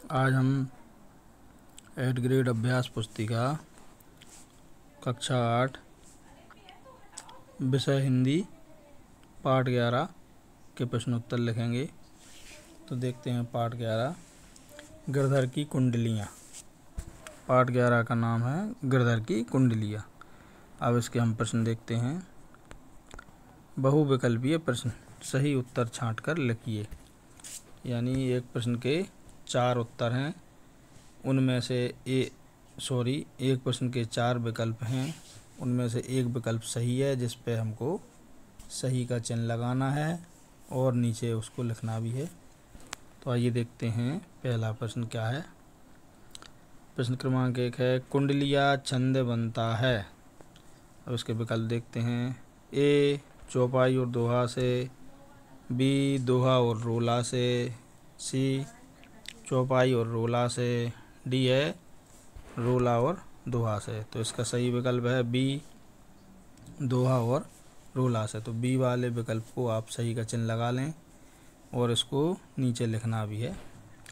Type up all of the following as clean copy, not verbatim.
आज हम 8th grade अभ्यास पुस्तिका कक्षा 8 विषय हिंदी पाठ 11 के प्रश्न उत्तर लिखेंगे। तो देखते हैं पाठ 11 गिरधर की कुंडलियाँ। पाठ 11 का नाम है गिरधर की कुंडलियाँ। अब इसके हम प्रश्न देखते हैं। बहुविकल्पीय प्रश्न, सही उत्तर छांट कर लिखिए। यानी एक प्रश्न के 4 उत्तर हैं, उनमें से एक प्रश्न के 4 विकल्प हैं, उनमें से एक विकल्प सही है जिस पे हमको सही का चिन्ह लगाना है और नीचे उसको लिखना भी है। तो आइए देखते हैं पहला प्रश्न क्या है। प्रश्न क्रमांक 1 है, कुंडलिया छंद बनता है। अब इसके विकल्प देखते हैं। ए चौपाई और दोहा से, बी दोहा और रोला से, सी चौपाई और रोला से, डी है रोला और दोहा से। तो इसका सही विकल्प है बी दोहा और रोला से। तो बी वाले विकल्प को आप सही का चिन्ह लगा लें और इसको नीचे लिखना भी है।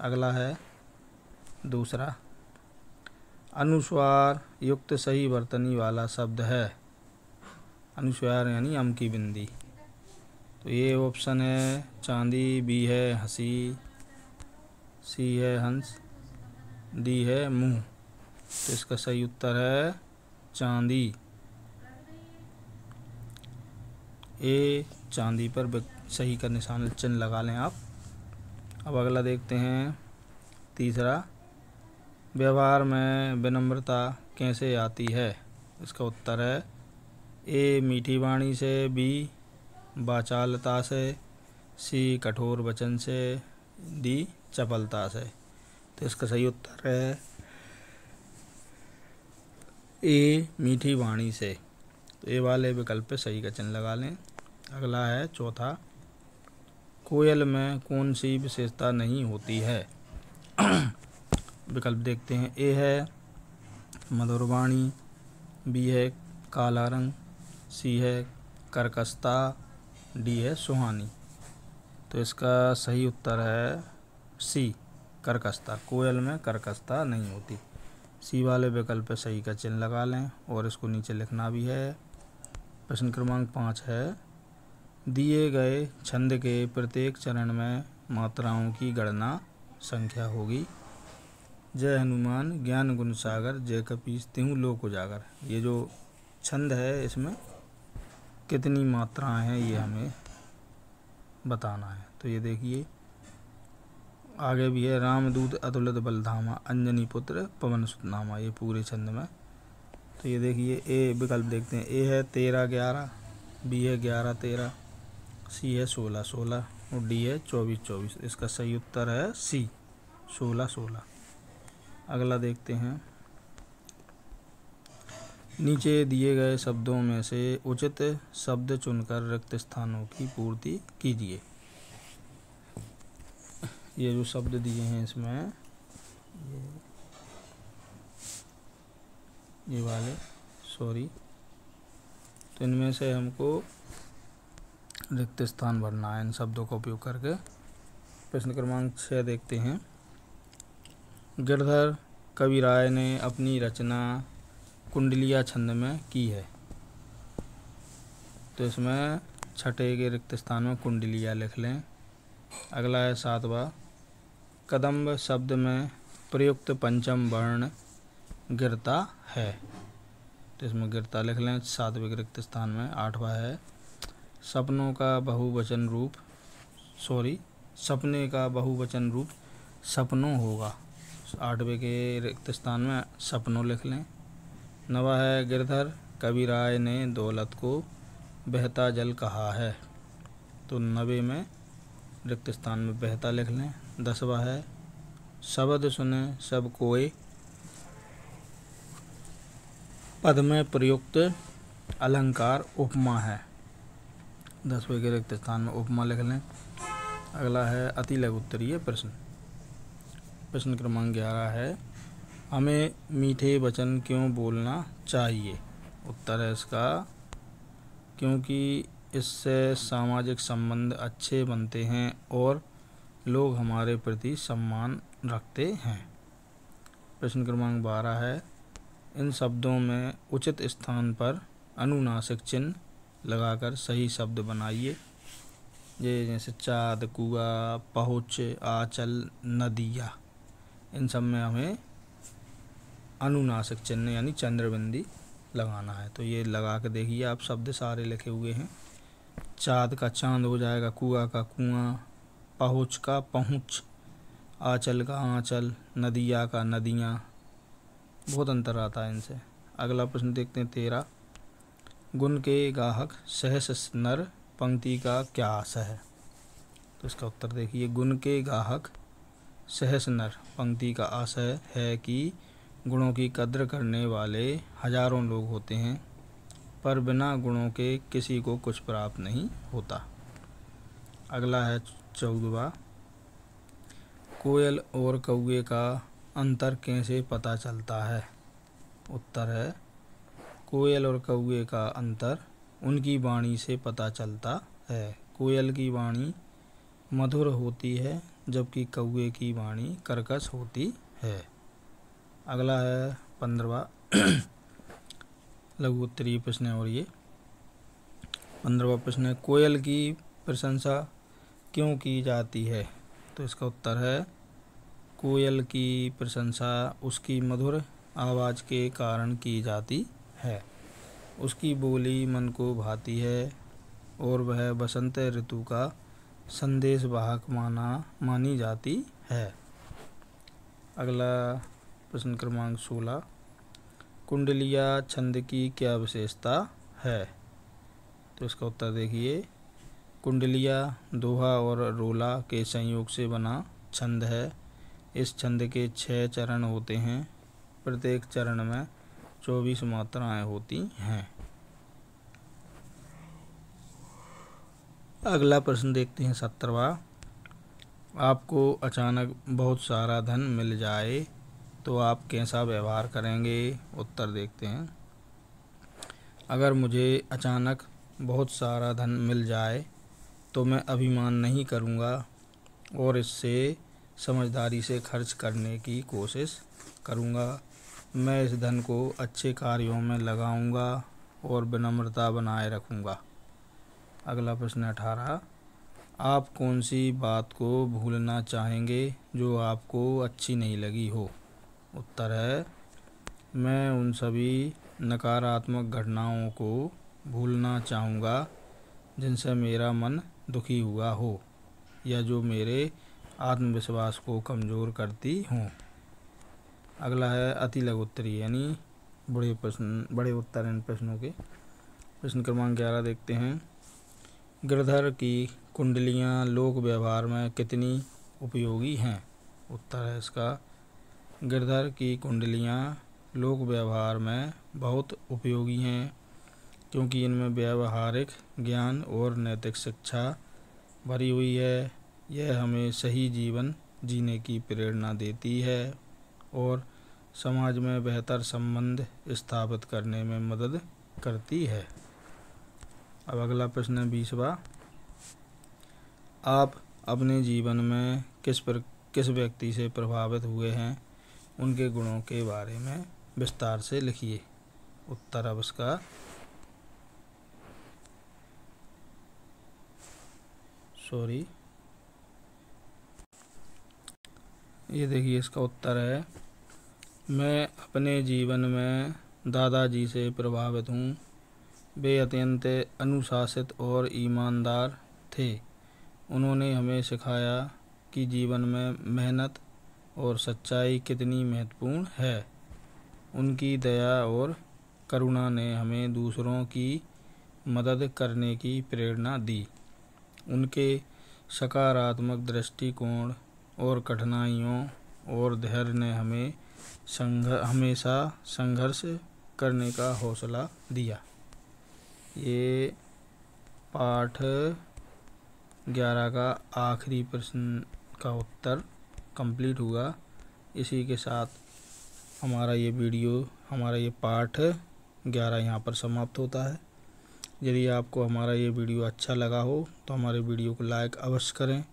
अगला है दूसरा, अनुस्वार युक्त सही वर्तनी वाला शब्द है। अनुस्वार यानी अम की बिंदी। तो ये ऑप्शन है चांदी, बी है हंसी, सी है हंस, डी है मुंह। तो इसका सही उत्तर है चांदी। ए चांदी पर सही का निशान चिन्ह लगा लें आप। अब अगला देखते हैं तीसरा, व्यवहार में विनम्रता कैसे आती है। इसका उत्तर है ए मीठी वाणी से, बी वाचालता से, सी कठोर वचन से, डी चपलता से। तो इसका सही उत्तर है ए मीठी वाणी से। तो ए वाले विकल्प पे सही का चिन्ह लगा लें। अगला है चौथा, कोयल में कौन सी विशेषता नहीं होती है। विकल्प देखते हैं। ए है मधुर वाणी, बी है काला रंग, सी है कर्कशता, डी है सुहानी। तो इसका सही उत्तर है सी कर्कशता। कोयल में कर्कशता नहीं होती। सी वाले विकल्प पे सही का चिन्ह लगा लें और इसको नीचे लिखना भी है। प्रश्न क्रमांक 5 है, दिए गए छंद के प्रत्येक चरण में मात्राओं की गणना संख्या होगी। जय हनुमान ज्ञान गुण सागर, जय कपीस तिहु लोक उजागर। ये जो छंद है इसमें कितनी मात्राएं हैं ये हमें बताना है। तो ये देखिए आगे भी है, रामदूत अतुलित बलधामा, अंजनी पुत्र पवन सुत नामा। ये पूरे छंद में। तो ये देखिए ए विकल्प देखते हैं। ए है 13-11, बी है 11-13, सी है 16-16 और डी है 24-24। इसका सही उत्तर है सी 16-16। अगला देखते हैं, नीचे दिए गए शब्दों में से उचित शब्द चुनकर रिक्त स्थानों की पूर्ति कीजिए। ये जो शब्द दिए हैं इसमें ये वाले तो इनमें से हमको रिक्त स्थान भरना है इन शब्दों का उपयोग करके। प्रश्न क्रमांक 6 देखते हैं। गिरधर कविराय ने अपनी रचना कुंडलिया छंद में की है। तो इसमें छठे के रिक्त स्थान में कुंडलिया लिख लें। अगला है 7वां, कदम्ब शब्द में प्रयुक्त पंचम वर्ण गिरता है। तो इसमें गिरता लिख लें 7वें रिक्त स्थान में। 8वां है, सपने का बहुवचन रूप सपनों होगा। 8वें के रिक्त स्थान में सपनों लिख लें। 9वां है, गिरधर कविराय ने दौलत को बहता जल कहा है। तो 9वें में रिक्त स्थान में बहता लिख लें। 10वां है, शब्द सुने सब कोय, पद में प्रयुक्त अलंकार उपमा है। 10वें के रिक्त स्थान में उपमा लिख लें। अगला है अति लघु उत्तरीय प्रश्न। प्रश्न क्रमांक 11 है, हमें मीठे वचन क्यों बोलना चाहिए। उत्तर है इसका क्योंकि इससे सामाजिक संबंध अच्छे बनते हैं और लोग हमारे प्रति सम्मान रखते हैं। प्रश्न क्रमांक 12 है, इन शब्दों में उचित स्थान पर अनुनासिक चिन्ह लगाकर सही शब्द बनाइए। ये जैसे चाँद, कुआं, पहुँच, आंचल, नदिया, इन सब में हमें अनुनासिक चिन्ह यानी चंद्रबिंदी लगाना है। तो ये लगा के देखिए आप, शब्द सारे लिखे हुए हैं। चाँद का चाँद हो जाएगा, कुआं का कुआं, पहुँच का पहुँच, आंचल का आंचल, नदिया का नदियाँ। बहुत अंतर आता है इनसे। अगला प्रश्न देखते हैं 13, गुण के गाहक सहस नर पंक्ति का क्या आशय है। तो इसका उत्तर देखिए, गुण के गाहक सहस नर पंक्ति का आशय है कि गुणों की कद्र करने वाले हजारों लोग होते हैं, पर बिना गुणों के किसी को कुछ प्राप्त नहीं होता। अगला है 14वां, कोयल और कौवे का अंतर कैसे पता चलता है। उत्तर है, कोयल और कौवे का अंतर उनकी वाणी से पता चलता है। कोयल की वाणी मधुर होती है, जबकि कौवे की वाणी कर्कश होती है। अगला है 15वां लघु उत्तरीय प्रश्न है, और ये 15वां प्रश्न है, कोयल की प्रशंसा क्यों की जाती है। तो इसका उत्तर है, कोयल की प्रशंसा उसकी मधुर आवाज़ के कारण की जाती है। उसकी बोली मन को भाती है और वह बसंत ऋतु का संदेश वाहक मानी जाती है। अगला प्रश्न क्रमांक 16, कुंडलिया छंद की क्या विशेषता है। तो इसका उत्तर देखिए, कुंडलिया दोहा और रोला के संयोग से बना छंद है। इस छंद के 6 चरण होते हैं, प्रत्येक चरण में 24 मात्राएं होती हैं। अगला प्रश्न देखते हैं 17वां, आपको अचानक बहुत सारा धन मिल जाए तो आप कैसा व्यवहार करेंगे। उत्तर देखते हैं, अगर मुझे अचानक बहुत सारा धन मिल जाए तो मैं अभिमान नहीं करूंगा और इससे समझदारी से खर्च करने की कोशिश करूंगा। मैं इस धन को अच्छे कार्यों में लगाऊंगा और विनम्रता बनाए रखूंगा। अगला प्रश्न 18, आप कौन सी बात को भूलना चाहेंगे जो आपको अच्छी नहीं लगी हो। उत्तर है, मैं उन सभी नकारात्मक घटनाओं को भूलना चाहूँगा जिनसे मेरा मन दुखी हुआ हो या जो मेरे आत्मविश्वास को कमज़ोर करती हों। अगला है अति लघु उत्तरीय यानी बड़े उत्तर इन प्रश्नों के। प्रश्न क्रमांक 11 देखते हैं, गिरधर की कुंडलियाँ लोक व्यवहार में कितनी उपयोगी हैं। उत्तर है इसका, गिरधर की कुंडलियाँ लोक व्यवहार में बहुत उपयोगी हैं, क्योंकि इनमें व्यावहारिक ज्ञान और नैतिक शिक्षा भरी हुई है। यह हमें सही जीवन जीने की प्रेरणा देती है और समाज में बेहतर संबंध स्थापित करने में मदद करती है। अब अगला प्रश्न है 20वां, आप अपने जीवन में किस व्यक्ति से प्रभावित हुए हैं, उनके गुणों के बारे में विस्तार से लिखिए। उत्तर अब इसका, ये देखिए इसका उत्तर है, मैं अपने जीवन में दादाजी से प्रभावित हूँ। वे अत्यंत अनुशासित और ईमानदार थे। उन्होंने हमें सिखाया कि जीवन में मेहनत और सच्चाई कितनी महत्वपूर्ण है। उनकी दया और करुणा ने हमें दूसरों की मदद करने की प्रेरणा दी। उनके सकारात्मक दृष्टिकोण और कठिनाइयों और धैर्य ने हमें हमेशा संघर्ष करने का हौसला दिया। ये पाठ 11 का आखिरी प्रश्न का उत्तर कंप्लीट हुआ। इसी के साथ हमारा ये पाठ 11 यहाँ पर समाप्त होता है। यदि आपको हमारा ये वीडियो अच्छा लगा हो तो हमारे वीडियो को लाइक अवश्य करें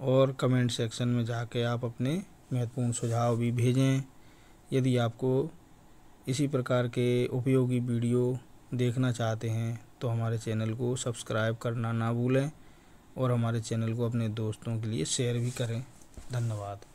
और कमेंट सेक्शन में जाके आप अपने महत्वपूर्ण सुझाव भी भेजें। यदि आपको इसी प्रकार के उपयोगी वीडियो देखना चाहते हैं तो हमारे चैनल को सब्सक्राइब करना ना भूलें और हमारे चैनल को अपने दोस्तों के लिए शेयर भी करें। धन्यवाद।